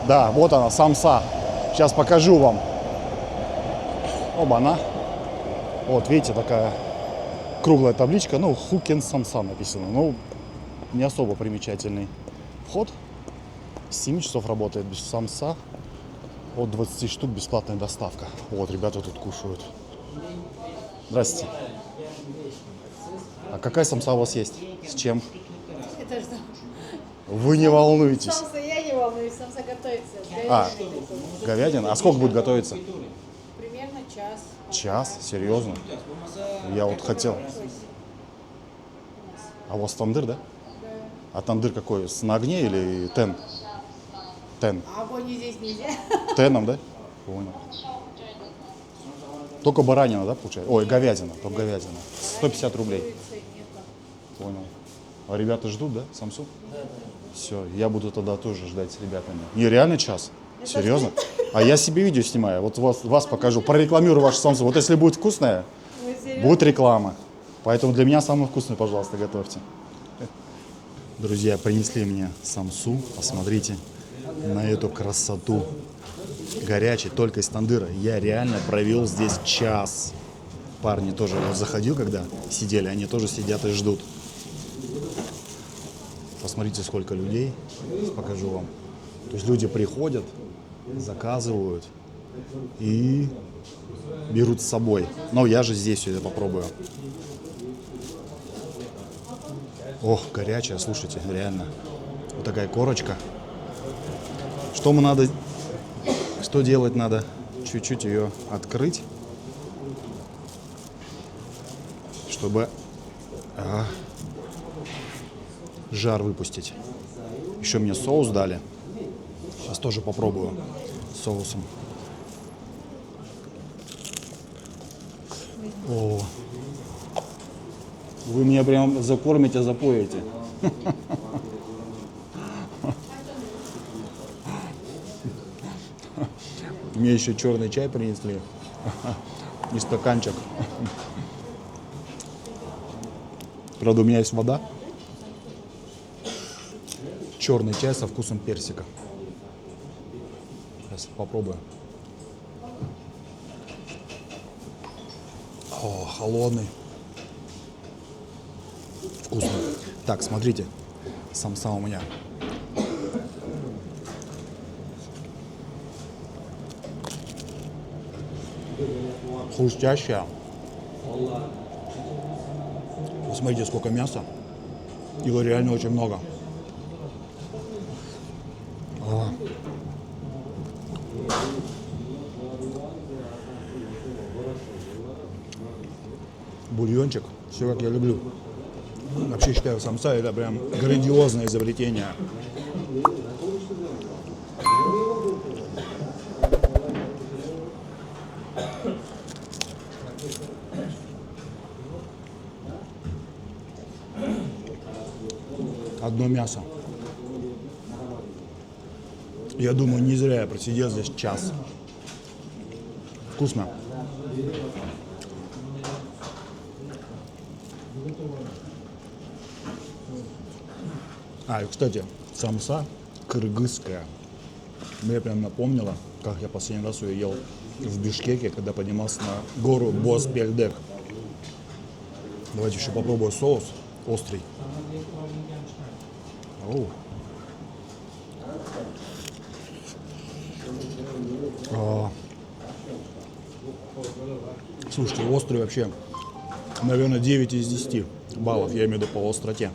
Да, вот она, самса. Сейчас покажу вам. Оба-на. Вот, видите, такая круглая табличка. Ну, Хукен самса написано. Ну, не особо примечательный вход. С 7 часов работает без самса. От 20 штук бесплатная доставка. Вот, ребята тут кушают. Здрасте. А какая самса у вас есть? С чем? Это что? Вы не волнуйтесь. Самса я не волнуюсь, самса готовится. А, говядина? А сколько будет готовиться? Примерно час. Час? Серьезно? Я вот хотел. А у вас тандыр, да? А тандыр какой? На огне или тен? Тен. А огонь здесь нельзя. Теном, да? Понял. Только баранина, да, получается? Ой, говядина, только говядина. 150 рублей. Понял. А ребята ждут, да, самсу? Да. Все, я буду тогда тоже ждать с ребятами. Не, реально час? Серьезно? А я себе видео снимаю, вот вас покажу, прорекламирую вашу самсу. Вот если будет вкусная, будет реклама. Поэтому для меня самое вкусное, пожалуйста, готовьте. Друзья, принесли мне самсу, посмотрите на эту красоту. Горячий, только из тандыра. Я реально провел здесь час. Парни тоже, вот заходил, когда сидели, они тоже сидят и ждут. Посмотрите, сколько людей. Сейчас покажу вам. То есть люди приходят, заказывают и берут с собой. Но я же здесь все это попробую. Ох, горячая, слушайте, реально. Вот такая корочка. Что делать надо? Чуть-чуть ее открыть, чтобы жар выпустить. Еще мне соус дали. Сейчас тоже попробую с соусом. О, вы меня прям закормите, запоите. Мне еще черный чай принесли и стаканчик. Правда, у меня есть вода. Черный чай со вкусом персика. Сейчас попробую. О, холодный. Вкусно. Так, смотрите. Самса у меня. Хрустящая. Посмотрите, сколько мяса. Его реально очень много. Бульончик, все как я люблю. Вообще считаю, самса это прям грандиозное изобретение. Одно мясо. Я думаю, не зря я просидел здесь час. Вкусно. А, и, кстати, самса кыргызская. Мне прям напомнило, как я последний раз ее ел в Бишкеке, когда поднимался на гору Бозбельдек. Давайте еще попробую соус острый. Оу. Слушайте, острый вообще, наверное, 9 из 10 баллов, я имею в виду по остроте.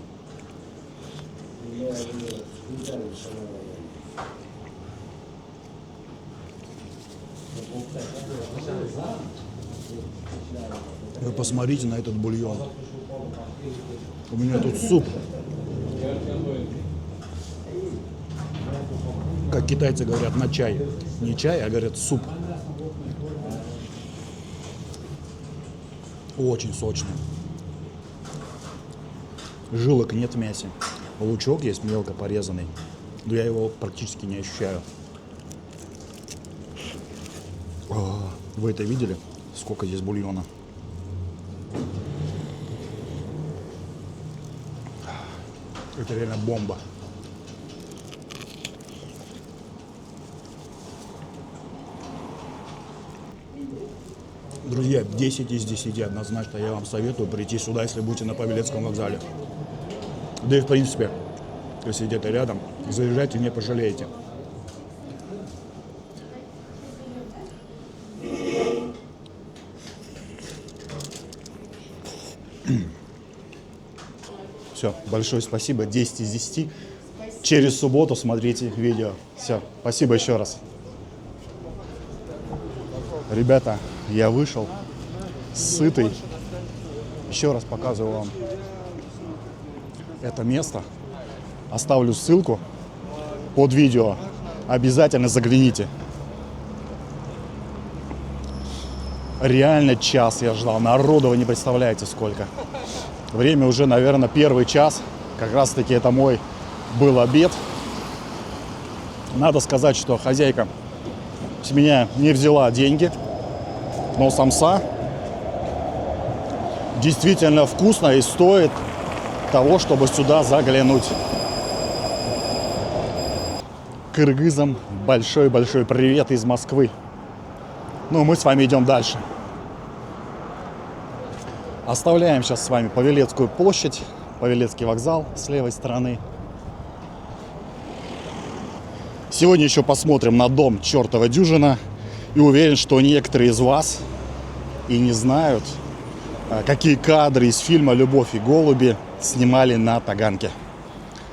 Вы посмотрите на этот бульон. У меня тут суп. Как китайцы говорят, на чай. Не чай, а говорят суп. Очень сочный. Жилок нет в мясе. Лучок есть мелко порезанный, но я его практически не ощущаю. Вы это видели? Сколько здесь бульона? Это реально бомба. Друзья, 10 из 10 однозначно я вам советую прийти сюда, если будете на Павелецком вокзале. Да и в принципе, если где-то рядом, заезжайте, не пожалеете. Все, большое спасибо, 10 из 10. Через субботу смотрите видео. Все, спасибо еще раз. Ребята, я вышел сытый. Еще раз показываю вам это место. Оставлю ссылку под видео. Обязательно загляните. Реально час я ждал. Народу вы не представляете сколько. Время уже, наверное, первый час. Как раз таки это мой был обед. Надо сказать, что хозяйка с меня не взяла деньги. Но самса действительно вкусно и стоит того, чтобы сюда заглянуть. Кыргызам большой-большой привет из Москвы. Ну, мы с вами идем дальше. Оставляем сейчас с вами Павелецкую площадь, Павелецкий вокзал с левой стороны. Сегодня еще посмотрим на дом чертова дюжина. И уверен, что некоторые из вас и не знают, какие кадры из фильма «Любовь и голуби» снимали на Таганке.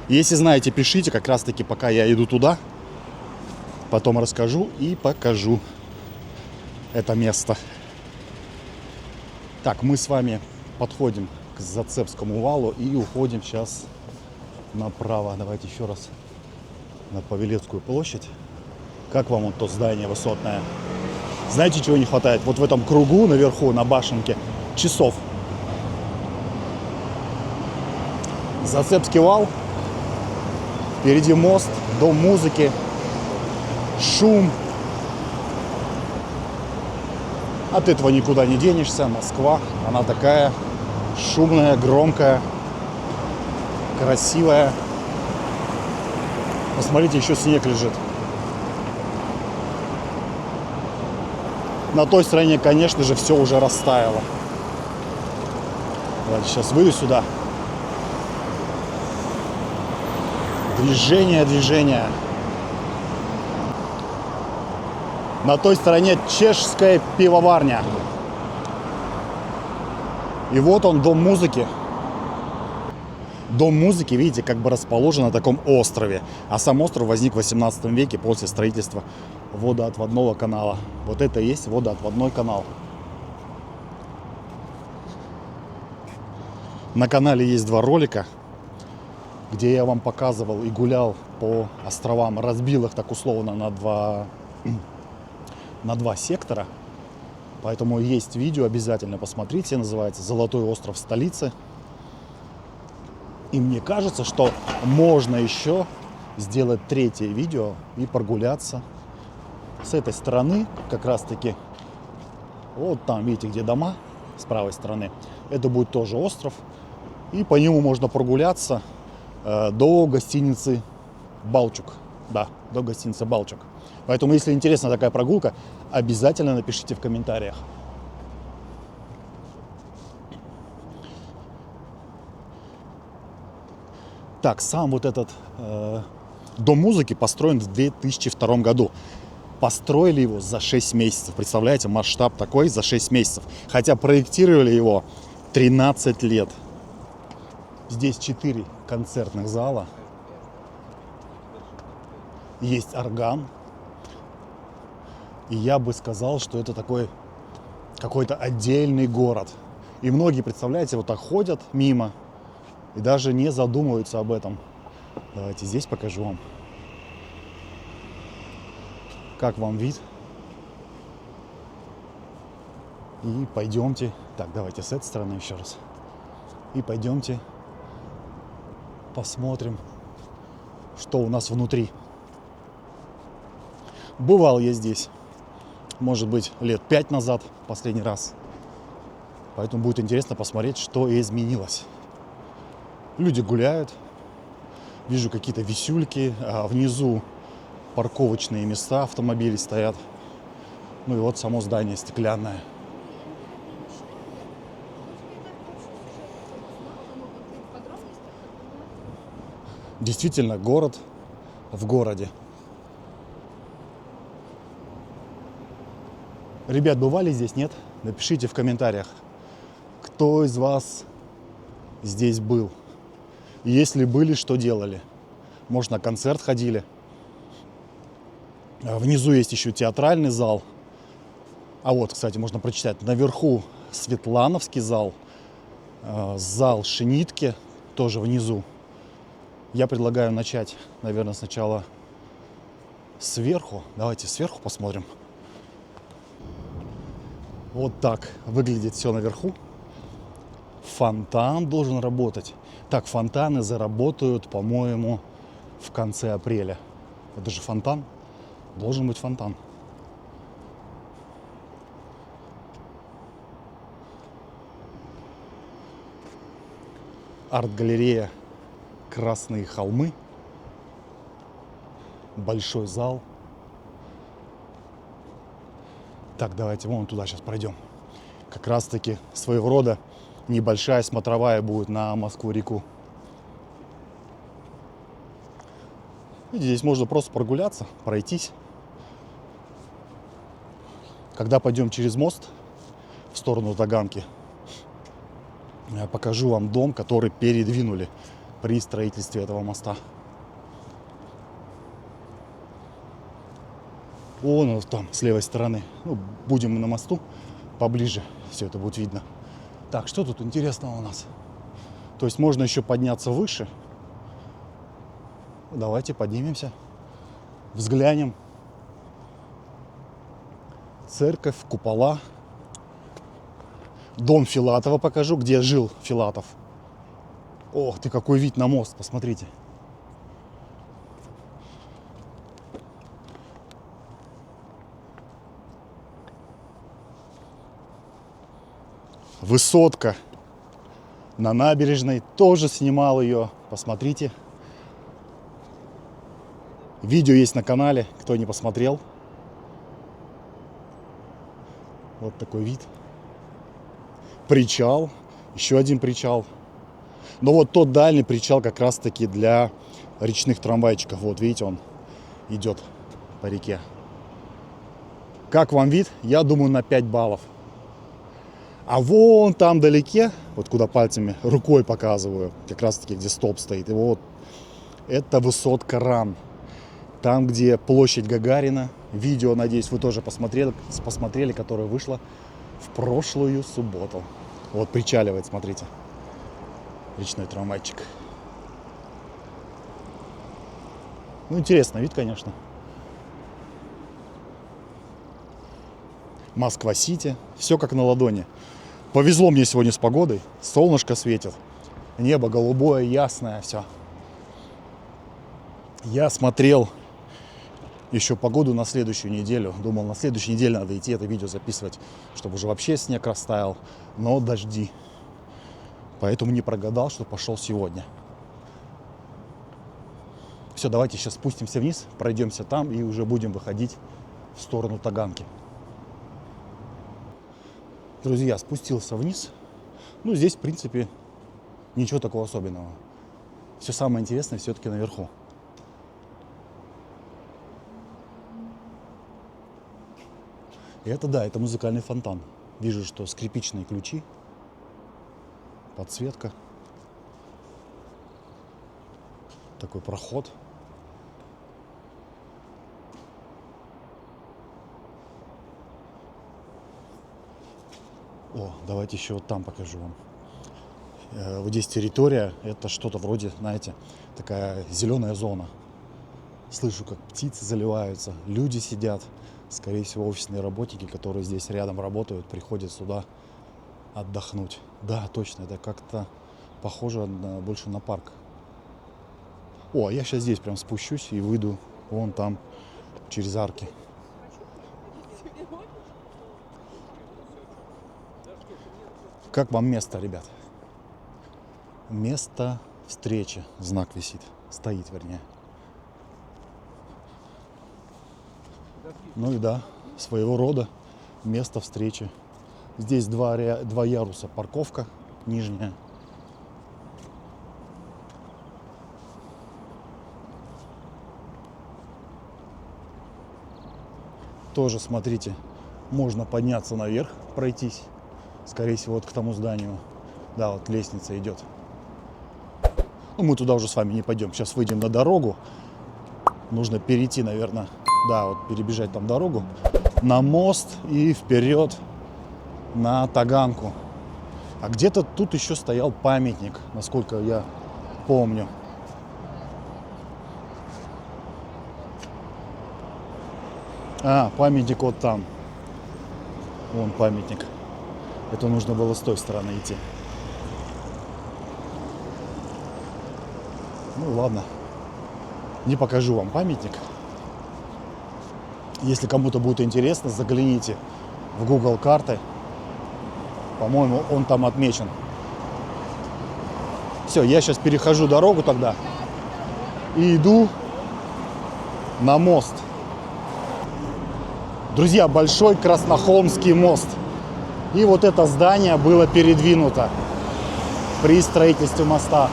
Если знаете, пишите, как раз таки пока я иду туда. Потом расскажу и покажу это место. Так, мы с вами подходим к Зацепскому валу и уходим сейчас направо. Давайте еще раз на Павелецкую площадь. Как вам вот то здание высотное? Знаете, чего не хватает? Вот в этом кругу наверху, на башенке, часов. Зацепский вал. Впереди мост, дом музыки, шум. От этого никуда не денешься. Москва, она такая шумная, громкая, красивая. Посмотрите, еще снег лежит. На той стороне, конечно же, все уже растаяло. Давайте сейчас выйду сюда. Движение. На той стороне чешская пивоварня. И вот он, дом музыки. Дом музыки, видите, как бы расположен на таком острове. А сам остров возник в 18 веке после строительства водоотводного канала. Вот это и есть водоотводной канал. На канале есть 2 ролика, где я вам показывал и гулял по островам, разбил их так условно на два сектора. Поэтому есть видео, обязательно посмотрите. Называется «Золотой остров столицы». И мне кажется, что можно еще сделать 3-е видео и прогуляться с этой стороны, как раз таки. Вот там, видите, где дома с правой стороны. Это будет тоже остров. И по нему можно прогуляться до гостиницы Балчук. Да, до гостиницы Балчук. Поэтому, если интересна такая прогулка, обязательно напишите в комментариях. Так, сам вот этот дом музыки построен в 2002 году. Построили его за 6 месяцев. Представляете, масштаб такой за 6 месяцев. Хотя проектировали его 13 лет. Здесь 4 концертных зала. Есть орган. И я бы сказал, что это такой какой-то отдельный город. И многие, представляете, вот так ходят мимо и даже не задумываются об этом. Давайте здесь покажу вам. Как вам вид? И пойдемте. Так, давайте с этой стороны еще раз. И пойдемте посмотрим, что у нас внутри. Бывал я здесь, может быть, лет 5 назад, последний раз. Поэтому будет интересно посмотреть, что изменилось. Люди гуляют. Вижу какие-то висюльки, а внизу парковочные места, автомобили стоят. Ну и вот само здание стеклянное. Действительно, город в городе. Ребят, бывали здесь, нет? Напишите в комментариях, кто из вас здесь был. И если были, что делали? Может, на концерт ходили? Внизу есть еще театральный зал. А вот, кстати, можно прочитать. Наверху Светлановский зал. Зал Шинитки тоже внизу. Я предлагаю начать, наверное, сначала сверху. Давайте сверху посмотрим. Вот так выглядит все наверху. Фонтан должен работать. Так, фонтаны заработают, по-моему, в конце апреля. Это же фонтан. Должен быть фонтан. Арт-галерея «Красные холмы». Большой зал. Так, давайте вон туда сейчас пройдем. Как раз-таки своего рода небольшая смотровая будет на Москву-реку. Здесь можно просто прогуляться, пройтись. Когда пойдем через мост в сторону Таганки, я покажу вам дом, который передвинули при строительстве этого моста. Вон там, с левой стороны. Ну, будем мы на мосту, поближе все это будет видно. Так, что тут интересного у нас? То есть можно еще подняться выше. Давайте поднимемся, взглянем. Церковь, купола. Дом Филатова покажу, где жил Филатов. Ох ты, какой вид на мост, посмотрите. Высотка на набережной, тоже снимал ее, посмотрите. Видео есть на канале, кто не посмотрел. Вот такой вид. Причал, еще один причал. Но вот тот дальний причал как раз таки для речных трамвайчиков. Вот видите, он идет по реке. Как вам вид? Я думаю, на 5 баллов. А вон там вдалеке, вот куда пальцами, рукой показываю, как раз таки, где столб стоит, и вот это высотка РАН. Там, где площадь Гагарина. Видео, надеюсь, вы тоже посмотрели, которое вышло в прошлую субботу. Вот причаливает, смотрите. Речной трамвайчик. Ну, интересный вид, конечно. Москва-Сити. Все как на ладони. Повезло мне сегодня с погодой. Солнышко светит. Небо голубое, ясное, все. Я смотрел еще погоду на следующую неделю. Думал, на следующей неделе надо идти это видео записывать, чтобы уже вообще снег растаял. Но дожди. Поэтому не прогадал, что пошел сегодня. Все, давайте сейчас спустимся вниз, пройдемся там и уже будем выходить в сторону Таганки. Друзья, спустился вниз. Ну, здесь, в принципе, ничего такого особенного. Все самое интересное все-таки наверху. И это, да, это музыкальный фонтан. Вижу, что скрипичные ключи, подсветка, такой проход. О, давайте еще вот там покажу вам. Вот здесь территория, это что-то вроде, знаете, такая зеленая зона. Слышу, как птицы заливаются, люди сидят. Скорее всего, офисные работники, которые здесь рядом работают, приходят сюда отдохнуть. Да, точно, это как-то похоже больше на парк. О, я сейчас здесь прям спущусь и выйду вон там через арки. Как вам место, ребят? Место встречи. Знак висит. Стоит, вернее. Ну и да, своего рода место встречи. Здесь два яруса. Парковка нижняя. тоже, смотрите, можно подняться наверх, пройтись. Скорее всего, вот к тому зданию. Да, вот лестница идет. Ну, мы туда уже с вами не пойдем. Сейчас выйдем на дорогу. Нужно перейти, наверное, да, вот перебежать там дорогу на мост и вперед на Таганку. А где-то тут еще стоял памятник, насколько я помню. А, памятник вот там. Вон памятник. Это нужно было с той стороны идти. Ну ладно. Не покажу вам памятник. Если кому-то будет интересно, загляните в Google карты. По-моему, он там отмечен. Все, я сейчас перехожу дорогу тогда и иду на мост. Друзья, большой Краснохолмский мост. И вот это здание было передвинуто при строительстве моста.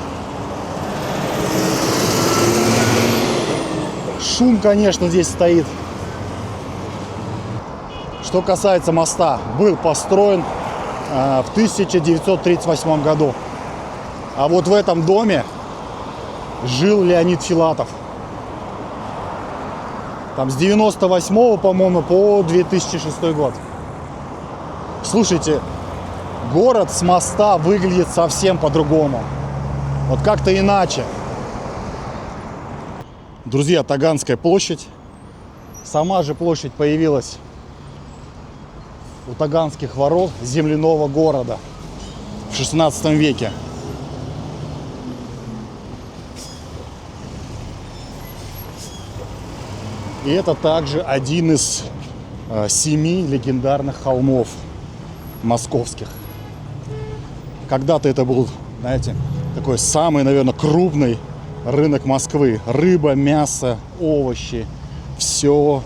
Шум, конечно, здесь стоит. Что касается моста, был построен в 1938 году. А вот в этом доме жил Леонид Филатов. Там с 98, по-моему, по 2006 год. Слушайте, город с моста выглядит совсем по-другому. Вот как-то иначе. Друзья, Таганская площадь. Сама же площадь появилась у Таганских ворот земляного города в 16 веке. И это также один из 7 легендарных холмов московских. Когда-то это был, знаете, такой самый, наверное, крупный рынок Москвы. Рыба, мясо, овощи. Все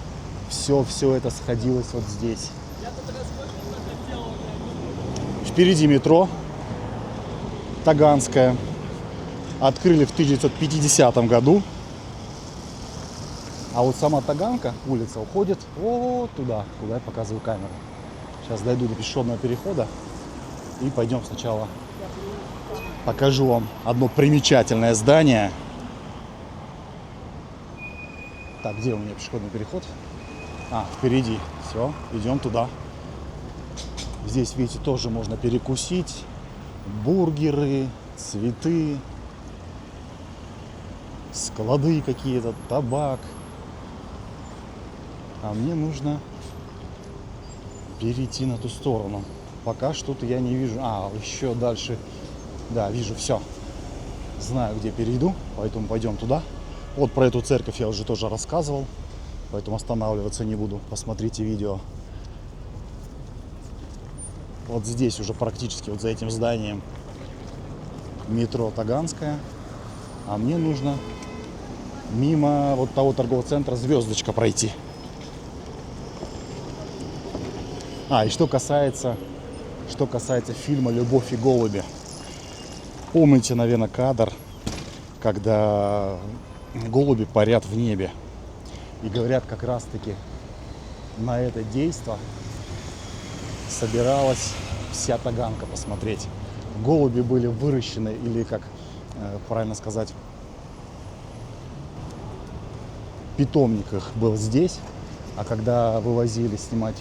это сходилось вот здесь. Впереди метро Таганская. Открыли в 1950 году. А вот сама Таганка, улица, уходит вот туда, куда я показываю камеру. Сейчас дойду до пешеходного перехода и пойдем сначала покажу вам одно примечательное здание. Так, где у меня пешеходный переход? А, впереди. Все, идем туда. Здесь, видите, тоже можно перекусить. Бургеры, цветы, склады какие-то, табак. А мне нужно перейти на ту сторону. Пока что-то я не вижу. А, еще дальше. Да, вижу, все. Знаю, где перейду, поэтому пойдем туда. Вот про эту церковь я уже тоже рассказывал, поэтому останавливаться не буду. Посмотрите видео. Вот здесь уже практически, вот за этим зданием, метро Таганская. А мне нужно мимо вот того торгового центра «Звездочка» пройти. А, и что касается фильма «Любовь и голуби». Помните, наверное, кадр, когда голуби парят в небе. И говорят, как раз-таки на это действо собиралась вся Таганка посмотреть. Голуби были выращены, или, как правильно сказать, питомник их был здесь. А когда вывозили снимать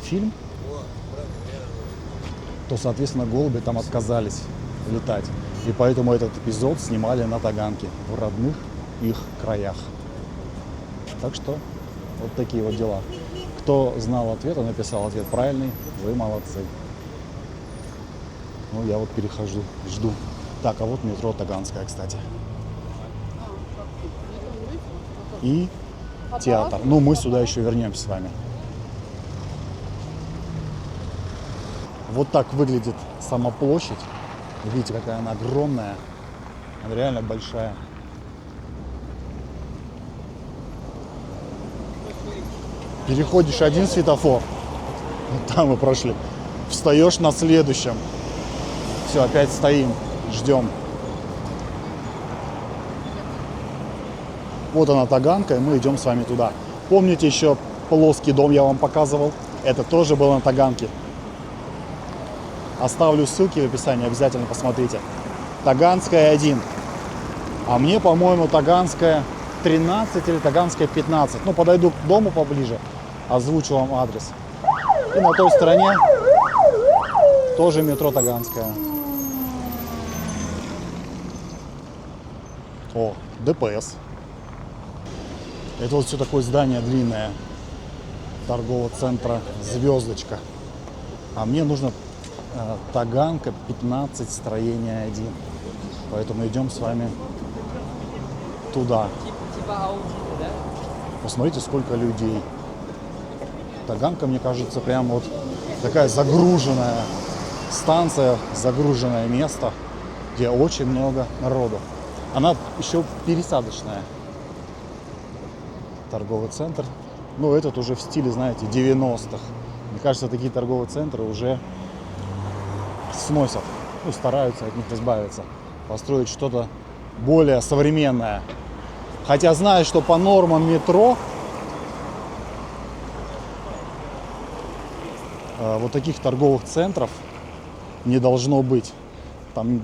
фильм, то, соответственно, голуби там отказались летать. И поэтому этот эпизод снимали на Таганке, в родных их краях. Так что вот такие вот дела. Кто знал ответ, он написал ответ правильный, вы молодцы. Ну, я вот перехожу, жду. Так, а вот метро Таганская, кстати. И театр. Ну, мы сюда еще вернемся с вами. Вот так выглядит сама площадь. Видите, какая она огромная. Она реально большая. Переходишь один светофор, там мы прошли, встаешь на следующем. Все, опять стоим, ждем. Вот она Таганка, и мы идем с вами туда. Помните, еще плоский дом я вам показывал. Это тоже было на Таганке. Оставлю ссылки в описании, обязательно посмотрите. Таганская 1. А мне, по-моему, Таганская 13 или Таганская 15. Ну, подойду к дому поближе, озвучу вам адрес. И на той стороне тоже метро Таганская. О, ДПС. Это вот все такое здание длинное. Торгового центра «Звездочка». А мне нужно Таганка 15, строение 1. Поэтому идем с вами туда. Посмотрите, сколько людей. Таганка, мне кажется, прям вот такая загруженная станция, загруженное место, где очень много народу. Она еще пересадочная. Торговый центр. Ну, этот уже в стиле, знаете, 90-х. Мне кажется, такие торговые центры уже сносят. Ну, стараются от них избавиться. Построить что-то более современное. Хотя знаю, что по нормам метро вот таких торговых центров не должно быть. Там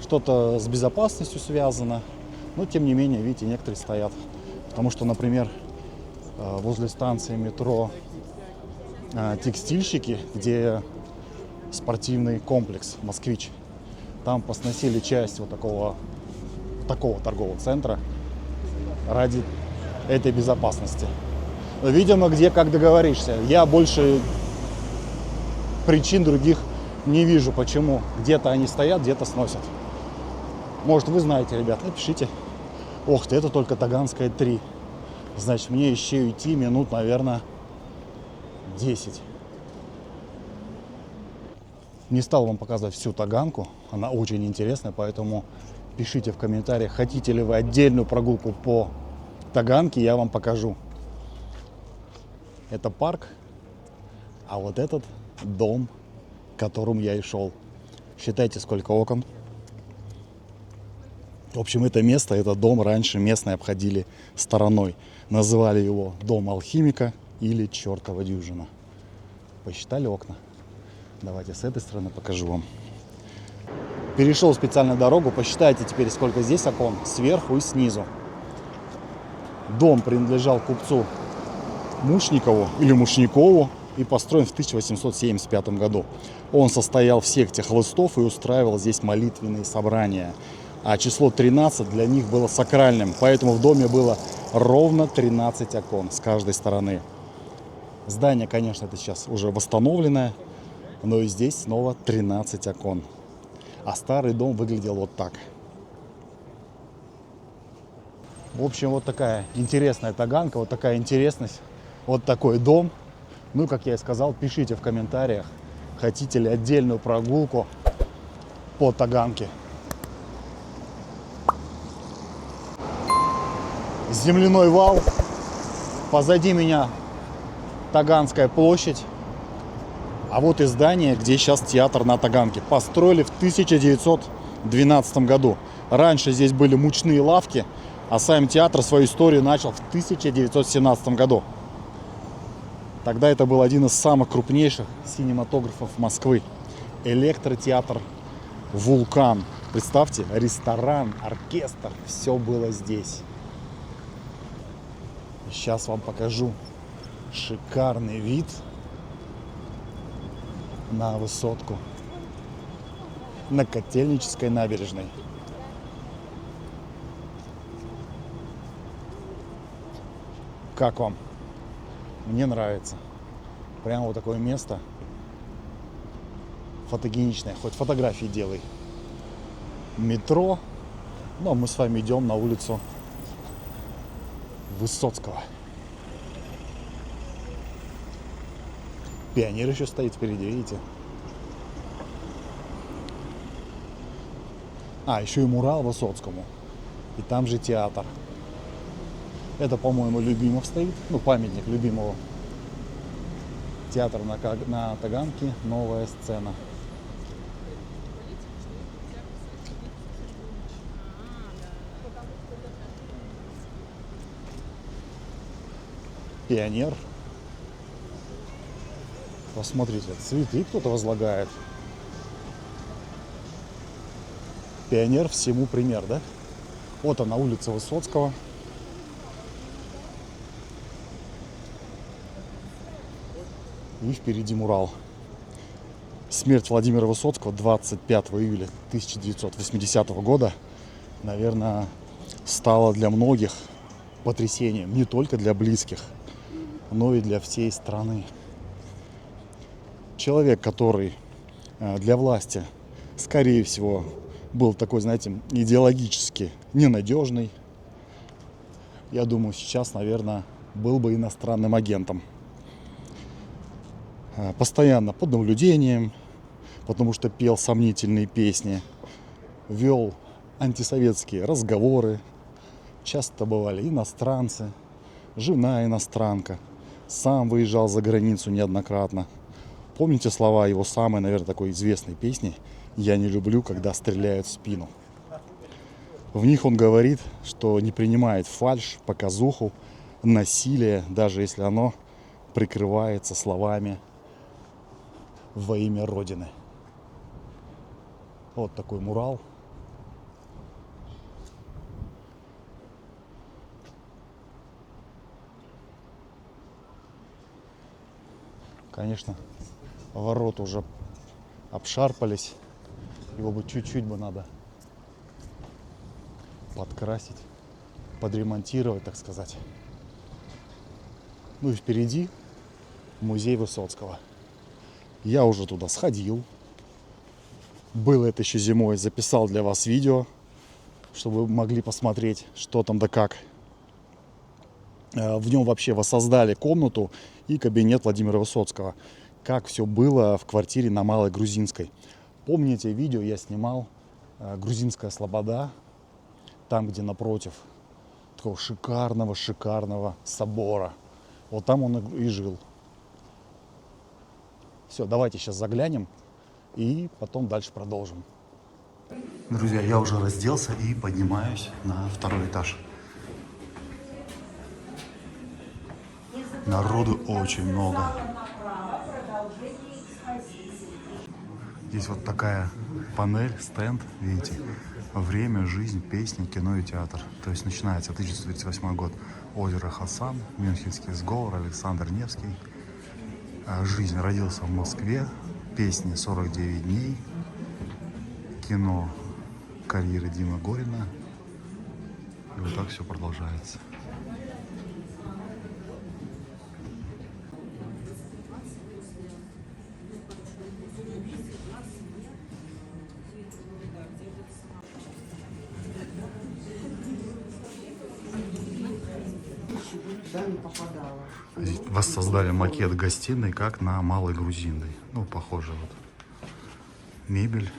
что-то с безопасностью связано. Но, тем не менее, видите, некоторые стоят. Потому что, например, возле станции метро «Текстильщики», где спортивный комплекс «Москвич», там посносили часть вот такого торгового центра ради этой безопасности. Но, видимо, где как договоришься. Я больше причин других не вижу, почему где-то они стоят, где-то сносят. Может, вы знаете, ребят, напишите. Ох ты, это только Таганская 3. Значит, мне еще идти минут, наверное, 10. Не стал вам показывать всю Таганку. Она очень интересная, поэтому пишите в комментариях, хотите ли вы отдельную прогулку по Таганке, я вам покажу. Это парк, а вот этот дом, к которому я и шел. Считайте, сколько окон. В общем, это место, этот дом раньше местные обходили стороной. Называли его дом алхимика или чертова дюжина. Посчитали окна? Давайте с этой стороны покажу вам. Перешел специально дорогу, посчитайте теперь, сколько здесь окон, сверху и снизу. Дом принадлежал купцу Мушникову или Мушникову и построен в 1875 году. Он состоял в секте хлыстов и устраивал здесь молитвенные собрания. А число 13 для них было сакральным, поэтому в доме было ровно 13 окон с каждой стороны. Здание, конечно, это сейчас уже восстановленное, но и здесь снова 13 окон. А старый дом выглядел вот так. В общем, вот такая интересная Таганка, вот такая интересность, вот такой дом. Ну, как я и сказал, пишите в комментариях, хотите ли отдельную прогулку по Таганке. Земляной вал. Позади меня Таганская площадь. А вот и здание, где сейчас театр на Таганке. Построили в 1912 году. Раньше здесь были мучные лавки, а сам театр свою историю начал в 1917 году. Тогда это был один из самых крупнейших синематографов Москвы. Электротеатр «Вулкан». Представьте, ресторан, оркестр, все было здесь. Сейчас вам покажу шикарный вид на высотку на Котельнической набережной. Как вам? Мне нравится. Прямо вот такое место фотогеничное. Хоть фотографии делай. Метро. Ну, а мы с вами идем на улицу Высоцкого. Пионер еще стоит впереди, видите? А, еще и мурал Высоцкому. И там же театр. Это, по-моему, Любимов стоит. Ну, памятник Любимову. Театр на Таганке. Новая сцена. Пионер. Посмотрите, цветы кто-то возлагает. Пионер всему пример, да? Вот она, улица Высоцкого. И впереди мурал. Смерть Владимира Высоцкого 25 июля 1980 года, наверное, стала для многих потрясением. Не только для близких, но и для всей страны. Человек, который для власти, скорее всего, был такой, знаете, идеологически ненадежный, я думаю, сейчас, наверное, был бы иностранным агентом. Постоянно под наблюдением, потому что пел сомнительные песни, вел антисоветские разговоры. Часто бывали иностранцы, жена иностранка, сам выезжал за границу неоднократно. Помните слова его самой, наверное, такой известной песни «Я не люблю, когда стреляют в спину». В них он говорит, что не принимает фальшь, показуху, насилие, даже если оно прикрывается словами «во имя Родины». Вот такой мурал. Конечно, ворота уже обшарпались. Его бы чуть-чуть бы надо подкрасить, подремонтировать, так сказать. Ну и впереди музей Высоцкого. Я уже туда сходил. Было это еще зимой. Записал для вас видео, чтобы вы могли посмотреть, что там да как. В нем вообще воссоздали комнату и кабинет Владимира Высоцкого. Как все было в квартире на Малой Грузинской. Помните, видео я снимал Грузинская Слобода, там, где напротив такого шикарного собора. Вот там он и жил. Все, давайте сейчас заглянем и потом дальше продолжим. Друзья, я уже разделся и поднимаюсь на второй этаж. Народу очень много. Здесь вот такая панель, стенд, видите, время, жизнь, песни, кино и театр. То есть начинается 1938 год. Озеро Хасан, Мюнхенский сговор, Александр Невский. Жизнь, родился в Москве, песни 49 дней, кино, карьеры Димы Горина. И вот так все продолжается. Воссоздали макет гостиной, как на Малой Грузинной. Ну, похоже, вот. Мебель,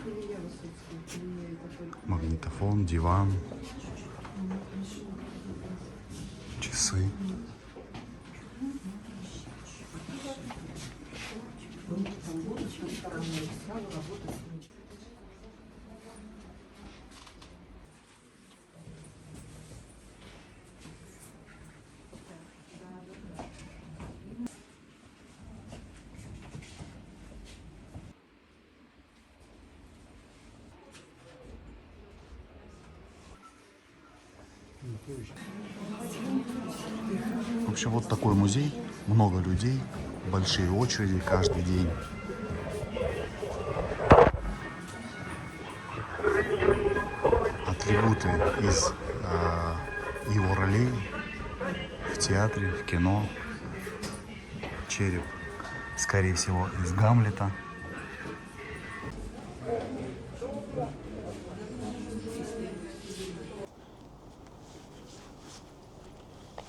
магнитофон, диван, часы. В общем, вот такой музей, много людей, большие очереди каждый день. Атрибуты из его ролей в театре, в кино. Череп, скорее всего, из Гамлета.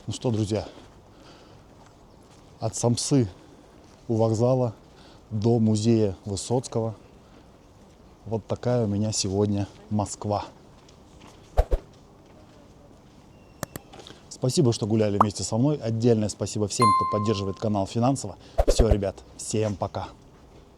Ну что, друзья, от Самсы у вокзала до музея Высоцкого вот такая у меня сегодня Москва. Спасибо, что гуляли вместе со мной. Отдельное спасибо всем, кто поддерживает канал финансово. Все, ребят, всем пока.